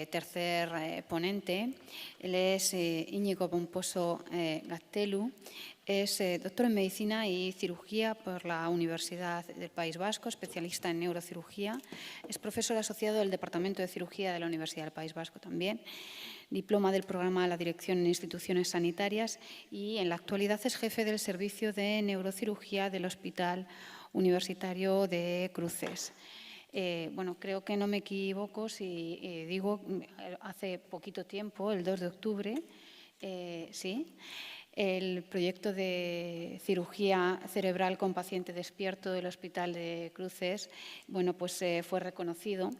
tercer ponente. Él es Íñigo Pomposo Gaztelu. Es doctor en Medicina y Cirugía por la Universidad del País Vasco, especialista en neurocirugía. Es profesor asociado del Departamento de Cirugía de la Universidad del País Vasco también. Diploma del programa de la Dirección en Instituciones Sanitarias y en la actualidad es jefe del Servicio de Neurocirugía del Hospital Universitario de Cruces. Bueno, creo que no me equivoco si digo hace poquito tiempo, el 2 de octubre, sí, el proyecto de cirugía cerebral con paciente despierto del Hospital de Cruces, bueno, pues fue reconocido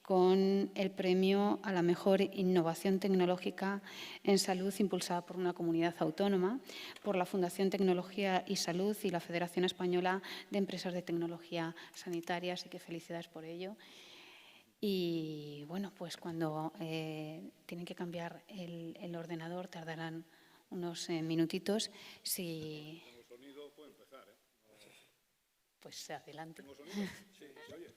con el premio a la mejor innovación tecnológica en salud impulsada por una comunidad autónoma, por la Fundación Tecnología y Salud y la Federación Española de Empresas de Tecnología Sanitaria, así que felicidades por ello. Y bueno, pues cuando tienen que cambiar el ordenador tardarán unos minutitos. Si... ¿Tengo sonido? Puedo empezar, ¿eh? Pues adelante. ¿Tengo sonido? Sí, ¿se oye?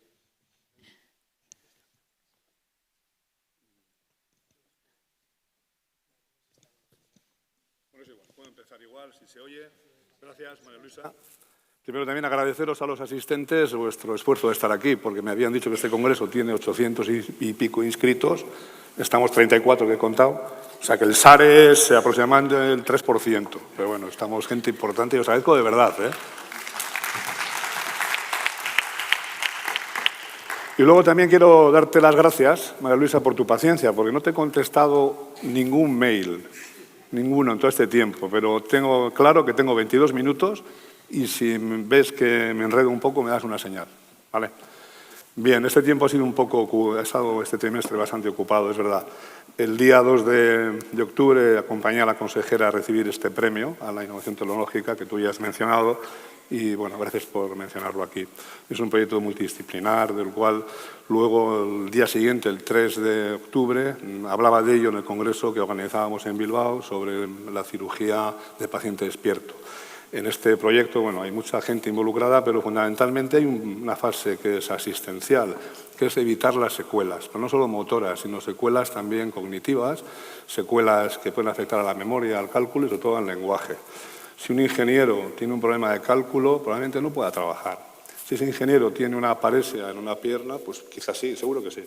Bueno, es igual, puedo empezar igual, si se oye. Gracias, María Luisa. Primero también agradeceros a los asistentes vuestro esfuerzo de estar aquí, porque me habían dicho que este congreso tiene 800 y pico inscritos. Estamos 34 que he contado. O sea que el SARE es aproximadamente el 3%. Pero bueno, estamos gente importante y os agradezco de verdad, ¿eh? Y luego también quiero darte las gracias, María Luisa, por tu paciencia, porque no te he contestado ningún mail, ninguno en todo este tiempo, pero tengo claro que tengo 22 minutos y si ves que me enredo un poco me das una señal, ¿vale? Bien, este tiempo ha sido he estado este trimestre bastante ocupado, es verdad. El día 2 de octubre acompañé a la consejera a recibir este premio a la innovación tecnológica que tú ya has mencionado y, bueno, gracias por mencionarlo aquí. Es un proyecto multidisciplinar del cual luego el día siguiente, el 3 de octubre, hablaba de ello en el congreso que organizábamos en Bilbao sobre la cirugía de paciente despierto. En este proyecto, bueno, hay mucha gente involucrada, pero fundamentalmente hay una fase que es asistencial, que es evitar las secuelas, pero no solo motoras, sino secuelas también cognitivas, secuelas que pueden afectar a la memoria, al cálculo y sobre todo al lenguaje. Si un ingeniero tiene un problema de cálculo, probablemente no pueda trabajar. Si ese ingeniero tiene una paresia en una pierna, pues quizás sí, seguro que sí.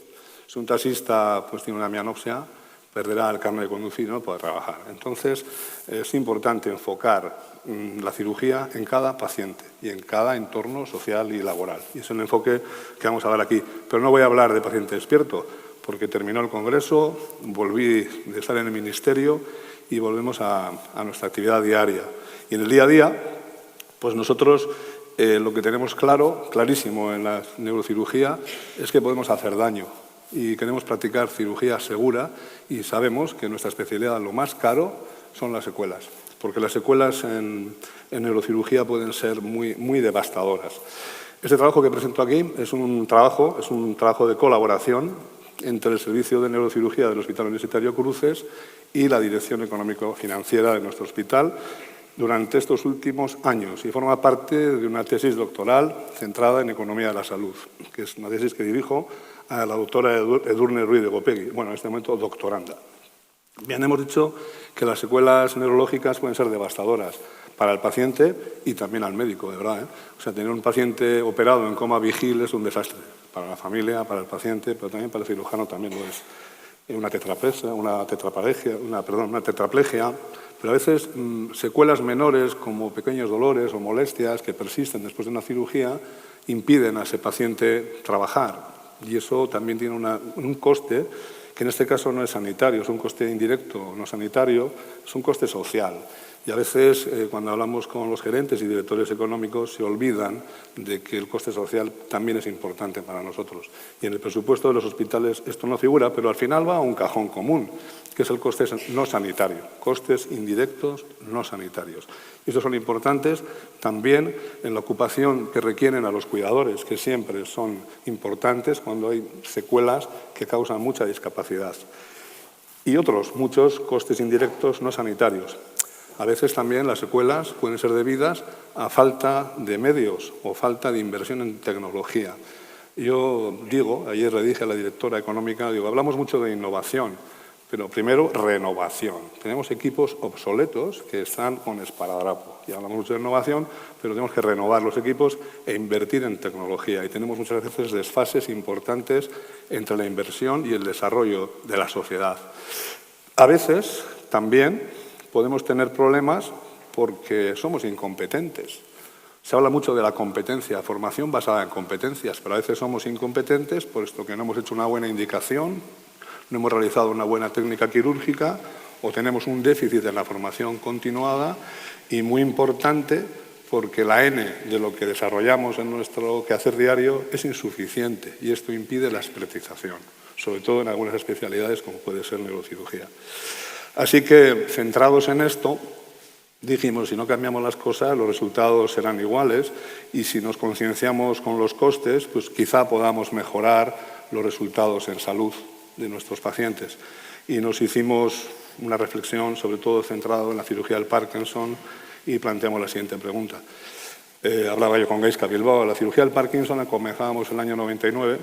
Si un taxista pues, tiene una mianopsia, perderá el carnet de conducir y no podrá trabajar. Entonces, es importante enfocar la cirugía en cada paciente y en cada entorno social y laboral. Y es el enfoque que vamos a dar aquí. Pero no voy a hablar de paciente despierto, porque terminó el congreso, volví de estar en el ministerio y volvemos a nuestra actividad diaria. Y en el día a día, pues nosotros lo que tenemos clarísimo en la neurocirugía es que podemos hacer daño. Y queremos practicar cirugía segura y sabemos que nuestra especialidad, lo más caro, son las secuelas, porque las secuelas en neurocirugía pueden ser muy devastadoras. Este trabajo que presento aquí es un trabajo de colaboración entre el Servicio de Neurocirugía del Hospital Universitario Cruces y la Dirección Económico-Financiera de nuestro hospital durante estos últimos años y forma parte de una tesis doctoral centrada en economía de la salud, que es una tesis que dirijo a la doctora Edurne Ruiz de Gopegui, bueno, en este momento doctoranda. Bien, hemos dicho que las secuelas neurológicas pueden ser devastadoras para el paciente y también al médico, de verdad, ¿eh? O sea, tener un paciente operado en coma vigil es un desastre para la familia, para el paciente, pero también para el cirujano también lo es. Una tetraplegia, pero a veces secuelas menores como pequeños dolores o molestias que persisten después de una cirugía impiden a ese paciente trabajar. Y eso también tiene un coste que en este caso no es sanitario, es un coste indirecto, no sanitario, es un coste social. Y a veces, cuando hablamos con los gerentes y directores económicos, se olvidan de que el coste social también es importante para nosotros. Y en el presupuesto de los hospitales esto no figura, pero al final va a un cajón común, que es el coste no sanitario, costes indirectos no sanitarios. Y estos son importantes también en la ocupación que requieren a los cuidadores, que siempre son importantes cuando hay secuelas que causan mucha discapacidad. Y otros muchos costes indirectos no sanitarios. A veces también las secuelas pueden ser debidas a falta de medios o falta de inversión en tecnología. Yo digo, ayer le dije a la directora económica, digo, hablamos mucho de innovación, pero primero renovación. Tenemos equipos obsoletos que están con esparadrapo. Y hablamos mucho de innovación, pero tenemos que renovar los equipos e invertir en tecnología. Y tenemos muchas veces desfases importantes entre la inversión y el desarrollo de la sociedad. A veces también podemos tener problemas porque somos incompetentes. Se habla mucho de la competencia, formación basada en competencias, pero a veces somos incompetentes puesto que no hemos hecho una buena indicación, no hemos realizado una buena técnica quirúrgica o tenemos un déficit en la formación continuada y muy importante porque la N de lo que desarrollamos en nuestro quehacer diario es insuficiente y esto impide la expertización, sobre todo en algunas especialidades como puede ser neurocirugía. Así que, centrados en esto, dijimos, si no cambiamos las cosas, los resultados serán iguales y si nos concienciamos con los costes, pues quizá podamos mejorar los resultados en salud de nuestros pacientes. Y nos hicimos una reflexión, sobre todo centrado en la cirugía del Parkinson, y planteamos la siguiente pregunta. Hablaba yo con Gaisca Bilbao, la cirugía del Parkinson la comenzábamos en el año 99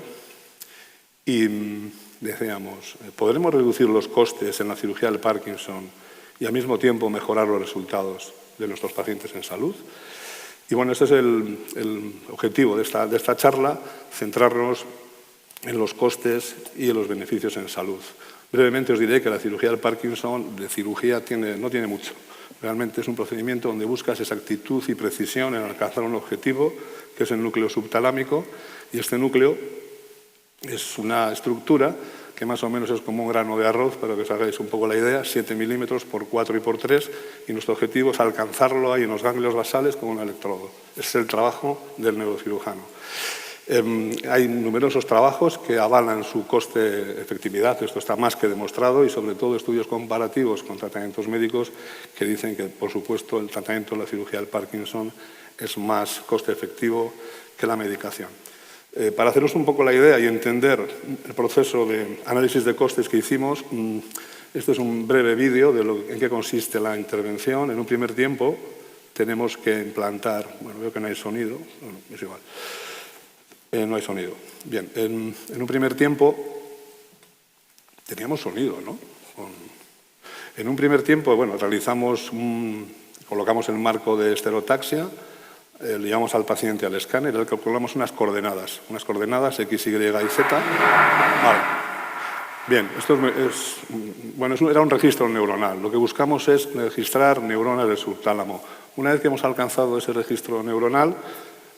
y decíamos, ¿podremos reducir los costes en la cirugía del Parkinson y al mismo tiempo mejorar los resultados de nuestros pacientes en salud? Y bueno, este es el objetivo de esta charla, centrarnos en los costes y en los beneficios en salud. Brevemente os diré que la cirugía del Parkinson de cirugía no tiene mucho. Realmente es un procedimiento donde buscas exactitud y precisión en alcanzar un objetivo, que es el núcleo subtalámico, y este núcleo es una estructura que más o menos es como un grano de arroz, para que os hagáis un poco la idea, 7 milímetros por 4 y por 3, y nuestro objetivo es alcanzarlo ahí en los ganglios basales con un electrodo. Ese es el trabajo del neurocirujano. Hay numerosos trabajos que avalan su coste-efectividad, esto está más que demostrado, y sobre todo estudios comparativos con tratamientos médicos que dicen que, por supuesto, el tratamiento de la cirugía del Parkinson es más coste-efectivo que la medicación. Para haceros un poco la idea y entender el proceso de análisis de costes que hicimos, este es un breve vídeo de en qué consiste la intervención. En un primer tiempo tenemos que implantar, bueno, veo que no hay sonido, bueno, es igual, no hay sonido. Bien, en un primer tiempo teníamos sonido, ¿no? En un primer tiempo, bueno, colocamos el marco de estereotaxia, le llevamos al paciente al escáner y le calculamos unas coordenadas X, Y y Z. Vale. Bien, esto era un registro neuronal. Lo que buscamos es registrar neuronas del subtálamo. Una vez que hemos alcanzado ese registro neuronal,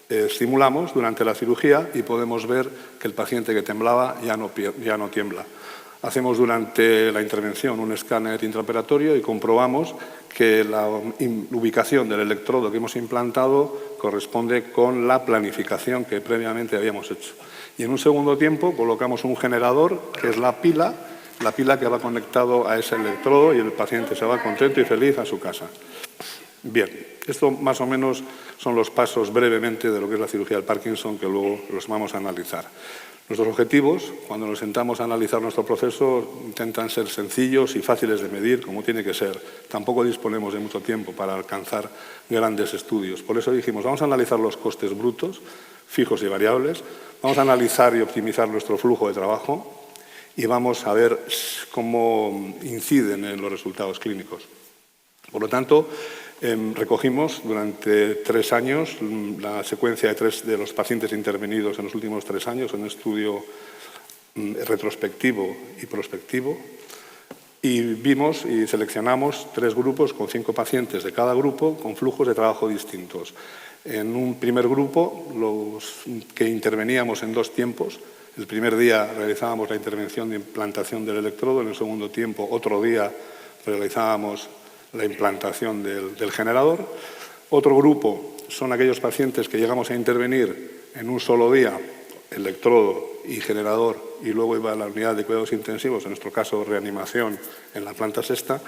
estimulamos durante la cirugía y podemos ver que el paciente que temblaba ya no tiembla. Hacemos durante la intervención un escáner intraoperatorio y comprobamos que la ubicación del electrodo que hemos implantado corresponde con la planificación que previamente habíamos hecho. Y en un segundo tiempo colocamos un generador, que es la pila que va conectado a ese electrodo y el paciente se va contento y feliz a su casa. Bien, esto más o menos son los pasos brevemente de lo que es la cirugía del Parkinson, que luego los vamos a analizar. Nuestros objetivos, cuando nos sentamos a analizar nuestro proceso, intentan ser sencillos y fáciles de medir, como tiene que ser. Tampoco disponemos de mucho tiempo para alcanzar grandes estudios. Por eso dijimos, vamos a analizar los costes brutos, fijos y variables, vamos a analizar y optimizar nuestro flujo de trabajo y vamos a ver cómo inciden en los resultados clínicos. Por lo tanto, recogimos durante 3 años la secuencia de los pacientes intervenidos en los últimos 3 años en un estudio retrospectivo y prospectivo y vimos y seleccionamos 3 grupos con 5 pacientes de cada grupo con flujos de trabajo distintos. En un primer grupo, los que interveníamos en 2 tiempos, el primer día realizábamos la intervención de implantación del electrodo, en el segundo tiempo, otro día, realizábamos la implantación del generador. Otro grupo son aquellos pacientes que llegamos a intervenir en un solo día, electrodo y generador, y luego iba a la unidad de cuidados intensivos, en nuestro caso reanimación en la planta sexta.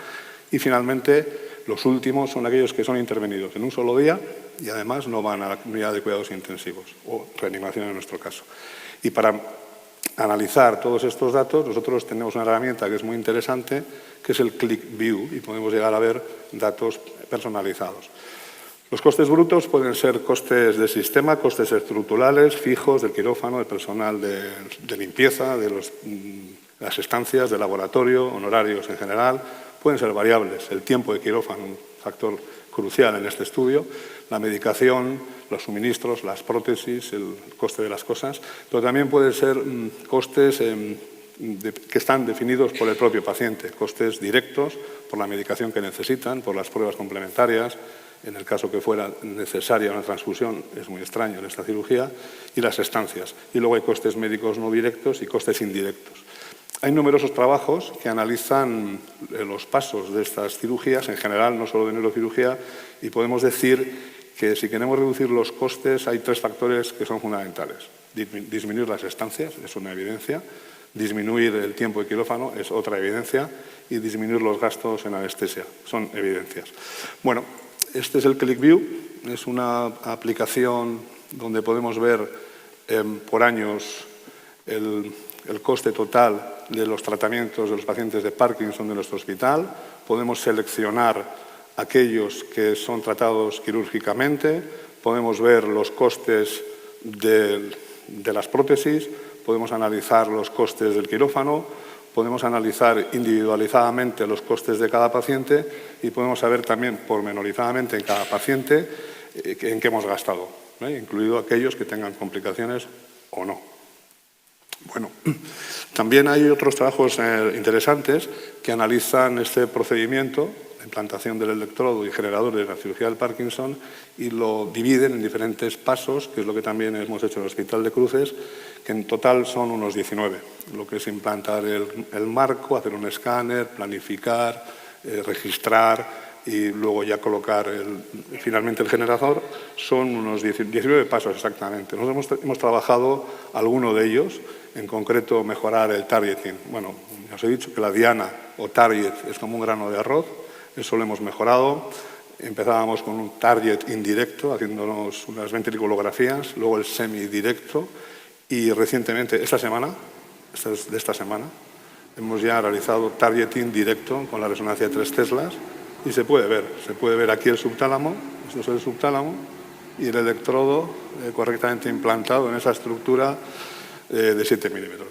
Y finalmente, los últimos son aquellos que son intervenidos en un solo día y además no van a la unidad de cuidados intensivos o reanimación en nuestro caso. Y para analizar todos estos datos, nosotros tenemos una herramienta que es muy interesante, que es el Click View, y podemos llegar a ver datos personalizados. Los costes brutos pueden ser costes de sistema, costes estructurales, fijos, del quirófano, del personal de limpieza, de las estancias, del laboratorio, honorarios en general. Pueden ser variables. El tiempo de quirófano, un factor crucial en este estudio, la medicación, los suministros, las prótesis, el coste de las cosas, pero también pueden ser costes que están definidos por el propio paciente, costes directos por la medicación que necesitan, por las pruebas complementarias, en el caso que fuera necesaria una transfusión, es muy extraño en esta cirugía, y las estancias. Y luego hay costes médicos no directos y costes indirectos. Hay numerosos trabajos que analizan los pasos de estas cirugías, en general, no solo de neurocirugía, y podemos decir que si queremos reducir los costes hay 3 factores que son fundamentales. Disminuir las estancias, es una evidencia. Disminuir el tiempo de quirófano es otra evidencia. Y disminuir los gastos en anestesia, son evidencias. Bueno, este es el ClickView, es una aplicación donde podemos ver por años el coste total de los tratamientos de los pacientes de Parkinson de nuestro hospital. Podemos seleccionar aquellos que son tratados quirúrgicamente, podemos ver los costes de las prótesis, podemos analizar los costes del quirófano, podemos analizar individualizadamente los costes de cada paciente y podemos saber también pormenorizadamente en cada paciente en qué hemos gastado, incluido aquellos que tengan complicaciones o no. Bueno, también hay otros trabajos interesantes que analizan este procedimiento, la implantación del electrodo y generador de la cirugía del Parkinson, y lo dividen en diferentes pasos, que es lo que también hemos hecho en el Hospital de Cruces, que en total son unos 19. Lo que es implantar el marco, hacer un escáner, planificar, registrar y luego ya colocar finalmente el generador, son unos 19 pasos exactamente. Nosotros hemos trabajado alguno de ellos, en concreto mejorar el targeting. Bueno, ya os he dicho que la diana o target es como un grano de arroz, eso lo hemos mejorado. Empezábamos con un target indirecto, haciéndonos unas ventriculografías, luego el semidirecto y recientemente, de esta semana, hemos ya realizado targeting directo con la resonancia de 3 teslas y se puede ver aquí el subtálamo, esto es el subtálamo, y el electrodo correctamente implantado en esa estructura de 7 milímetros.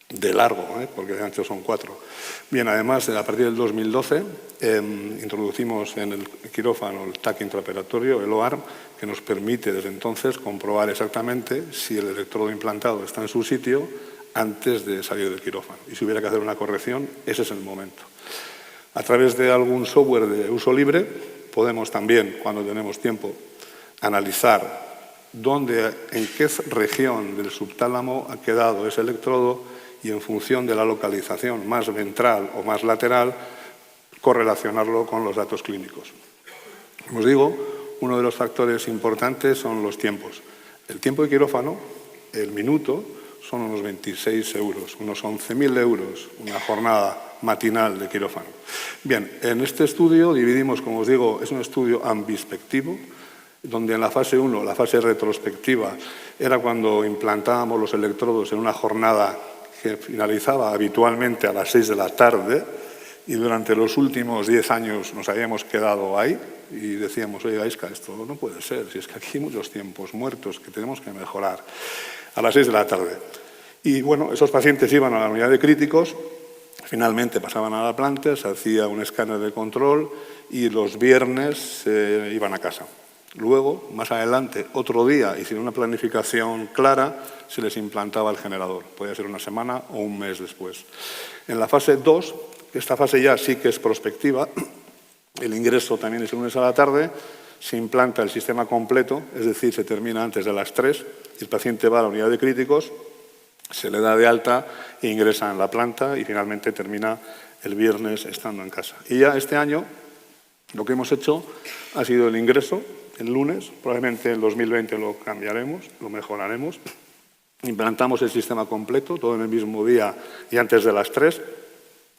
De largo, porque de ancho son 4. Bien, además, a partir del 2012 introducimos en el quirófano el TAC intraoperatorio, el OARM, que nos permite desde entonces comprobar exactamente si el electrodo implantado está en su sitio antes de salir del quirófano. Y si hubiera que hacer una corrección, ese es el momento. A través de algún software de uso libre podemos también, cuando tenemos tiempo, analizar en qué región del subtálamo ha quedado ese electrodo y en función de la localización más ventral o más lateral, correlacionarlo con los datos clínicos. Como os digo, uno de los factores importantes son los tiempos. El tiempo de quirófano, el minuto, son unos 26 euros, unos 11.000 euros, una jornada matinal de quirófano. Bien, en este estudio dividimos, como os digo, es un estudio ambispectivo, donde en la fase 1, la fase retrospectiva, era cuando implantábamos los electrodos en una jornada que finalizaba habitualmente a las 6 de la tarde y durante los últimos 10 años nos habíamos quedado ahí y decíamos, oiga, Isca, esto no puede ser, si es que aquí hay muchos tiempos muertos que tenemos que mejorar, a las 6 de la tarde. Y bueno, esos pacientes iban a la unidad de críticos, finalmente pasaban a la planta, se hacía un escáner de control y los viernes iban a casa. Luego, más adelante, otro día, y sin una planificación clara, se les implantaba el generador. Podía ser una semana o un mes después. En la fase 2, esta fase ya sí que es prospectiva, el ingreso también es el lunes a la tarde, se implanta el sistema completo, es decir, se termina antes de las 3, el paciente va a la unidad de críticos, se le da de alta e ingresa en la planta y finalmente termina el viernes estando en casa. Y ya este año lo que hemos hecho ha sido el ingreso el lunes, probablemente en 2020 lo cambiaremos, lo mejoraremos. Implantamos el sistema completo, todo en el mismo día y antes de las 3,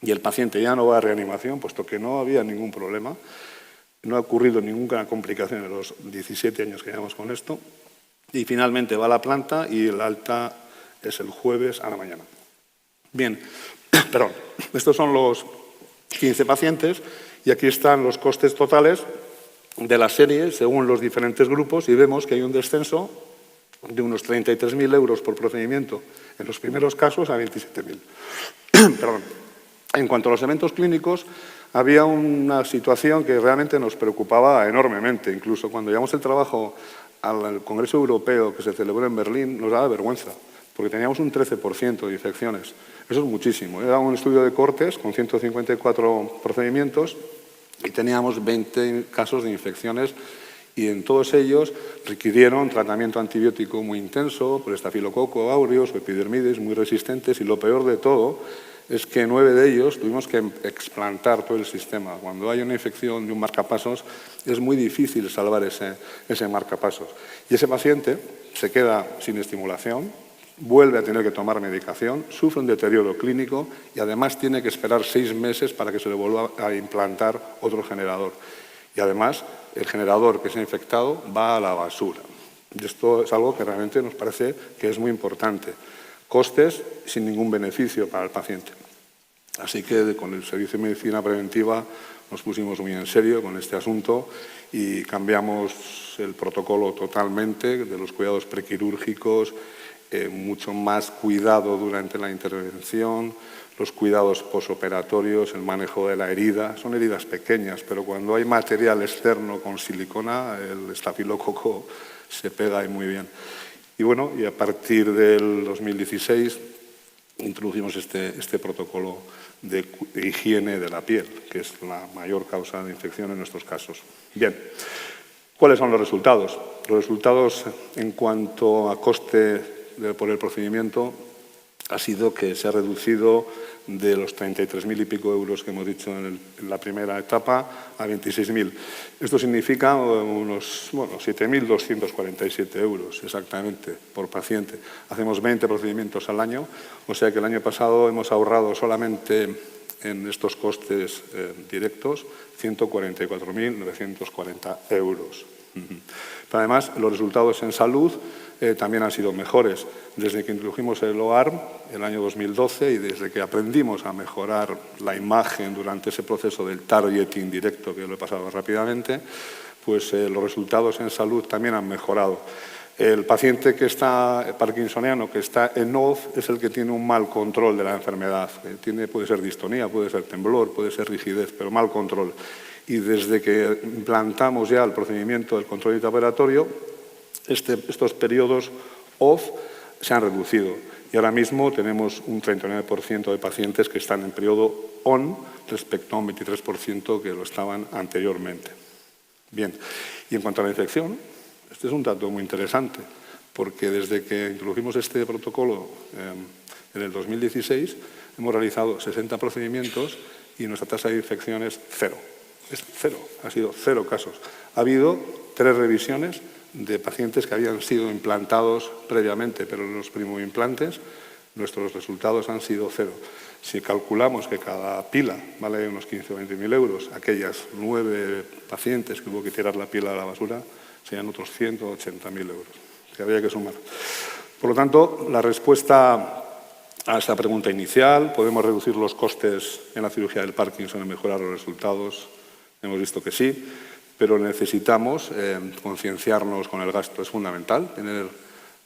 y el paciente ya no va a reanimación, puesto que no había ningún problema, no ha ocurrido ninguna complicación en los 17 años que llevamos con esto, y finalmente va a la planta y el alta es el jueves a la mañana. Bien, perdón, estos son los 15 pacientes y aquí están los costes totales de la serie según los diferentes grupos y vemos que hay un descenso de unos 33.000 euros por procedimiento en los primeros casos a 27.000. Perdón. En cuanto a los eventos clínicos, había una situación que realmente nos preocupaba enormemente. Incluso cuando llevamos el trabajo al Congreso Europeo que se celebró en Berlín, nos daba vergüenza, porque teníamos un 13% de infecciones. Eso es muchísimo. Era un estudio de cortes con 154 procedimientos y teníamos 20 casos de infecciones y en todos ellos requirieron tratamiento antibiótico muy intenso por estafilococo aureus o epidermides muy resistentes y lo peor de todo es que 9 de ellos tuvimos que explantar todo el sistema. Cuando hay una infección de un marcapasos es muy difícil salvar ese marcapasos. Y ese paciente se queda sin estimulación, vuelve a tener que tomar medicación, sufre un deterioro clínico y además tiene que esperar 6 meses para que se le vuelva a implantar otro generador. Y además el generador que se ha infectado va a la basura. Y esto es algo que realmente nos parece que es muy importante. Costes sin ningún beneficio para el paciente. Así que con el Servicio de Medicina Preventiva nos pusimos muy en serio con este asunto y cambiamos el protocolo totalmente de los cuidados prequirúrgicos, mucho más cuidado durante la intervención, los cuidados posoperatorios, el manejo de la herida. Son heridas pequeñas, pero cuando hay material externo con silicona, el estafilococo se pega ahí muy bien. Y bueno, y a partir del 2016 introducimos este protocolo de higiene de la piel, que es la mayor causa de infección en nuestros casos. Bien, ¿cuáles son los resultados? Los resultados en cuanto a coste por el procedimiento ha sido que se ha reducido de los 33.000 y pico euros que hemos dicho en la primera etapa a 26.000. Esto significa unos 7.247 euros exactamente por paciente. Hacemos 20 procedimientos al año, o sea que el año pasado hemos ahorrado solamente en estos costes directos 144.940 euros. Pero además, los resultados en salud también han sido mejores. Desde que introdujimos el OARM el año 2012 y desde que aprendimos a mejorar la imagen durante ese proceso del targeting directo, que lo he pasado rápidamente, pues los resultados en salud también han mejorado. El paciente que está parkinsoniano, que está en OFF, es el que tiene un mal control de la enfermedad. Puede ser distonía, puede ser temblor, puede ser rigidez, pero mal control. Y desde que implantamos ya el procedimiento del control intraoperatorio, estos periodos OFF se han reducido y ahora mismo tenemos un 39% de pacientes que están en periodo ON respecto a un 23% que lo estaban anteriormente. Bien, y en cuanto a la infección, este es un dato muy interesante porque desde que introdujimos este protocolo en el 2016 hemos realizado 60 procedimientos y nuestra tasa de infección es cero. Es cero, ha sido 0 casos. Ha habido 3 revisiones de pacientes que habían sido implantados previamente, pero en los primoimplantes nuestros resultados han sido 0. Si calculamos que cada pila vale unos 15 o 20.000 euros, aquellas 9 pacientes que hubo que tirar la pila a la basura, serían otros 180.000 euros, que habría que sumar. Por lo tanto, la respuesta a esta pregunta inicial, ¿podemos reducir los costes en la cirugía del Parkinson y mejorar los resultados? Hemos visto que sí, pero necesitamos concienciarnos con el gasto. Es fundamental tener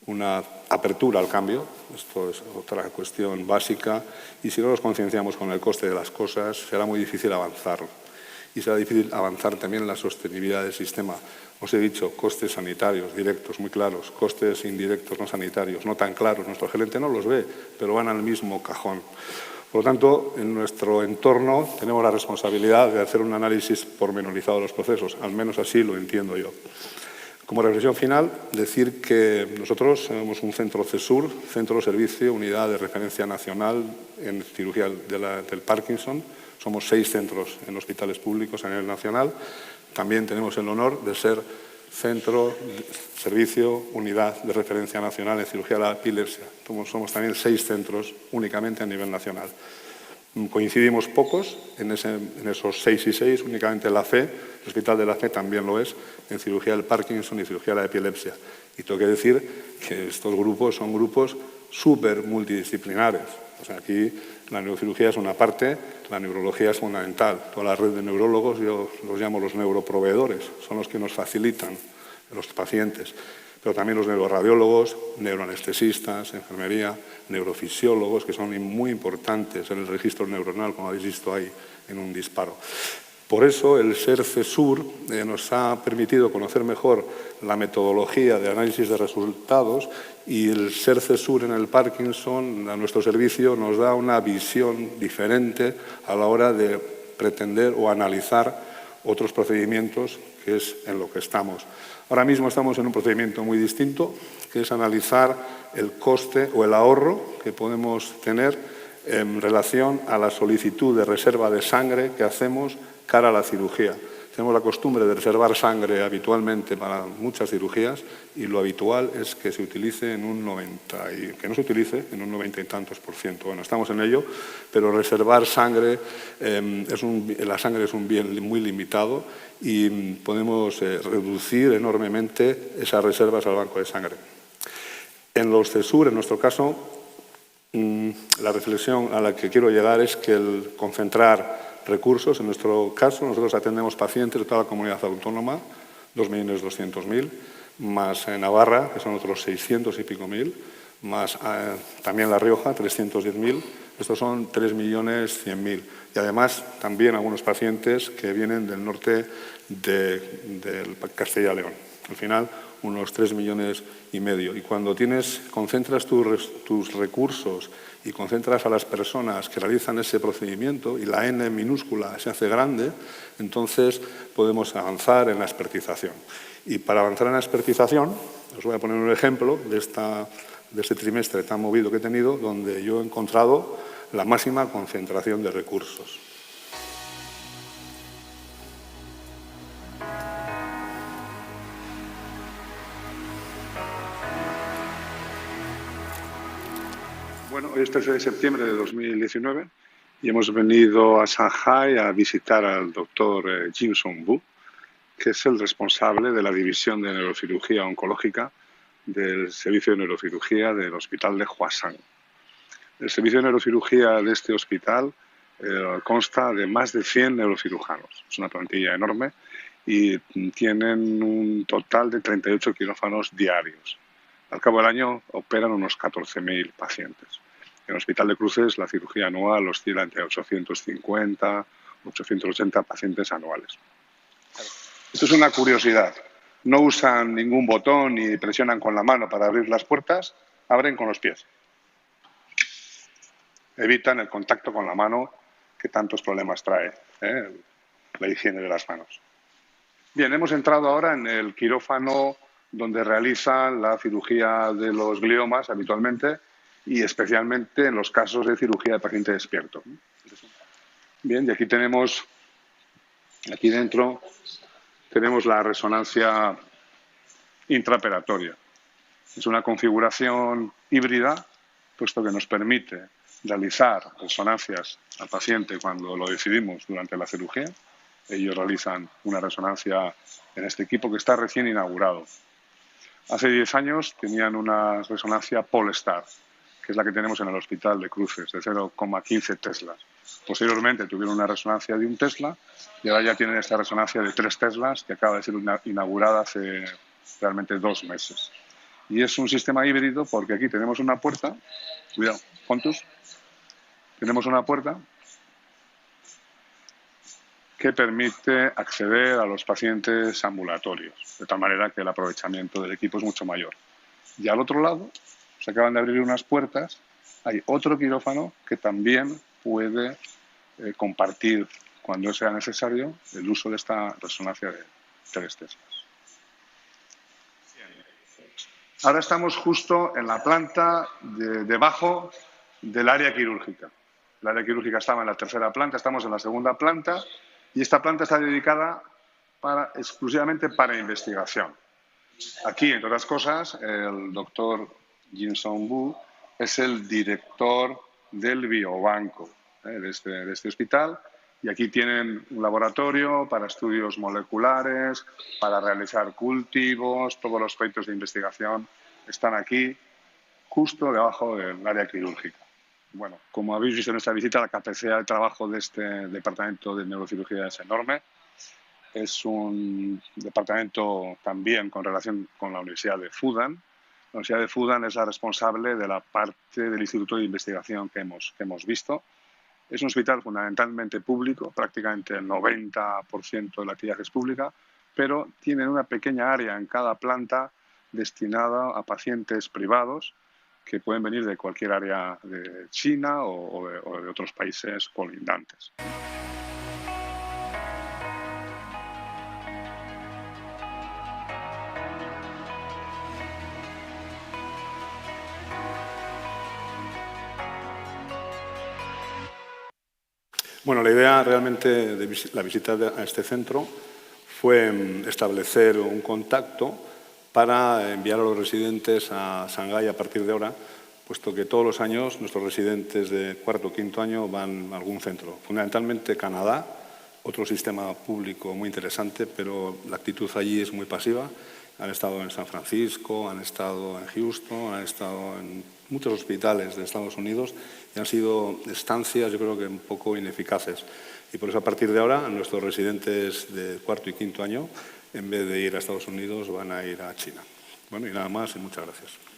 una apertura al cambio. Esto es otra cuestión básica. Y si no nos concienciamos con el coste de las cosas, será muy difícil avanzar. Y será difícil avanzar también en la sostenibilidad del sistema. Os he dicho, costes sanitarios directos, muy claros, costes indirectos no sanitarios, no tan claros. Nuestro gerente no los ve, pero van al mismo cajón. Por lo tanto, en nuestro entorno tenemos la responsabilidad de hacer un análisis pormenorizado de los procesos, al menos así lo entiendo yo. Como reflexión final, decir que nosotros somos un centro CESUR, Centro Servicio Unidad de Referencia Nacional en Cirugía del Parkinson. Somos 6 centros en hospitales públicos a nivel nacional. También tenemos el honor de ser Centro, Servicio, Unidad de Referencia Nacional en Cirugía de la Epilepsia. Somos también 6 centros únicamente a nivel nacional. Coincidimos pocos en esos 6 y 6, únicamente la FE, el Hospital de la FE también lo es, en cirugía del Parkinson y cirugía de la epilepsia. Y tengo que decir que estos grupos son grupos súper multidisciplinares. O sea, aquí la neurocirugía es una parte, la neurología es fundamental. Toda la red de neurólogos, yo los llamo los neuroproveedores, son los que nos facilitan los pacientes. Pero también los neuroradiólogos, neuroanestesistas, enfermería, neurofisiólogos, que son muy importantes en el registro neuronal, como habéis visto ahí en un disparo. Por eso el ser CESUR nos ha permitido conocer mejor la metodología de análisis de resultados, y el ser CESUR en el Parkinson, a nuestro servicio, nos da una visión diferente a la hora de pretender o analizar otros procedimientos, que es en lo que estamos. Ahora mismo estamos en un procedimiento muy distinto, que es analizar el coste o el ahorro que podemos tener en relación a la solicitud de reserva de sangre que hacemos cara a la cirugía. Tenemos la costumbre de reservar sangre habitualmente para muchas cirugías, y lo habitual es que se utilice en un 90 y que no se utilice en un 90 y tantos %. Bueno, estamos en ello, pero reservar sangre, la sangre es un bien muy limitado y podemos reducir enormemente esas reservas al banco de sangre. En los CESUR, en nuestro caso, la reflexión a la que quiero llegar es que el concentrar recursos, en nuestro caso, nosotros atendemos pacientes de toda la comunidad autónoma, 2.200.000, más Navarra, que son otros 600 y pico mil, más también La Rioja, 310.000, estos son 3.100.000. Y además también algunos pacientes que vienen del norte del Castilla y León. Al final, unos 3,5 millones. Y cuando concentras tus recursos y concentras a las personas que realizan ese procedimiento y la N minúscula se hace grande, entonces podemos avanzar en la expertización. Y para avanzar en la expertización, os voy a poner un ejemplo de este trimestre tan movido que he tenido, donde yo he encontrado la máxima concentración de recursos. Bueno, hoy es 13 de septiembre de 2019 y hemos venido a Shanghái a visitar al doctor Jin-Sung Bu, que es el responsable de la división de neurocirugía oncológica del servicio de neurocirugía del hospital de Huashan. El servicio de neurocirugía de este hospital consta de más de 100 neurocirujanos. Es una plantilla enorme y tienen un total de 38 quirófanos diarios. Al cabo del año operan unos 14.000 pacientes. En el Hospital de Cruces la cirugía anual oscila entre 850 y 880 pacientes anuales. Esto es una curiosidad. No usan ningún botón ni presionan con la mano para abrir las puertas, abren con los pies. Evitan el contacto con la mano, que tantos problemas trae, la higiene de las manos. Bien, hemos entrado ahora en el quirófano donde realizan la cirugía de los gliomas habitualmente, y especialmente en los casos de cirugía de paciente despierto. Bien, y aquí dentro tenemos la resonancia intraoperatoria. Es una configuración híbrida, puesto que nos permite realizar resonancias al paciente cuando lo decidimos durante la cirugía. Ellos realizan una resonancia en este equipo que está recién inaugurado. Hace 10 años tenían una resonancia Polestar, que es la que tenemos en el Hospital de Cruces, de 0,15 teslas. Posteriormente tuvieron una resonancia de 1 tesla y ahora ya tienen esta resonancia de 3 teslas, que acaba de ser inaugurada hace realmente 2 meses. Y es un sistema híbrido porque aquí tenemos una puerta, cuidado, Pontus, tenemos una puerta que permite acceder a los pacientes ambulatorios, de tal manera que el aprovechamiento del equipo es mucho mayor. Y al otro lado, se acaban de abrir unas puertas, hay otro quirófano que también puede compartir, cuando sea necesario, el uso de esta resonancia de 3 teslas. Ahora estamos justo en la planta debajo del área quirúrgica. El área quirúrgica estaba en la 3ª planta, estamos en la 2ª planta, y esta planta está dedicada exclusivamente para investigación. Aquí, entre otras cosas, el doctor Jin-Sung Bu es el director del biobanco de este hospital, y aquí tienen un laboratorio para estudios moleculares, para realizar cultivos, todos los proyectos de investigación están aquí, justo debajo del área quirúrgica. Bueno, como habéis visto en esta visita, la capacidad de trabajo de este departamento de neurocirugía es enorme. Es un departamento también con relación con la Universidad de Fudan. La Universidad de Fudan es la responsable de la parte del Instituto de Investigación que hemos visto. Es un hospital fundamentalmente público, prácticamente el 90% de la actividad es pública, pero tiene una pequeña área en cada planta destinada a pacientes privados que pueden venir de cualquier área de China o de otros países colindantes. Bueno, la idea realmente de la visita a este centro fue establecer un contacto para enviar a los residentes a Shanghái a partir de ahora, puesto que todos los años nuestros residentes de cuarto o quinto año van a algún centro, fundamentalmente Canadá, otro sistema público muy interesante, pero la actitud allí es muy pasiva. Han estado en San Francisco, han estado en Houston, han estado en muchos hospitales de Estados Unidos y han sido estancias, yo creo que un poco ineficaces. Y por eso, a partir de ahora, nuestros residentes de cuarto y quinto año, en vez de ir a Estados Unidos, van a ir a China. Bueno, y nada más, y muchas gracias.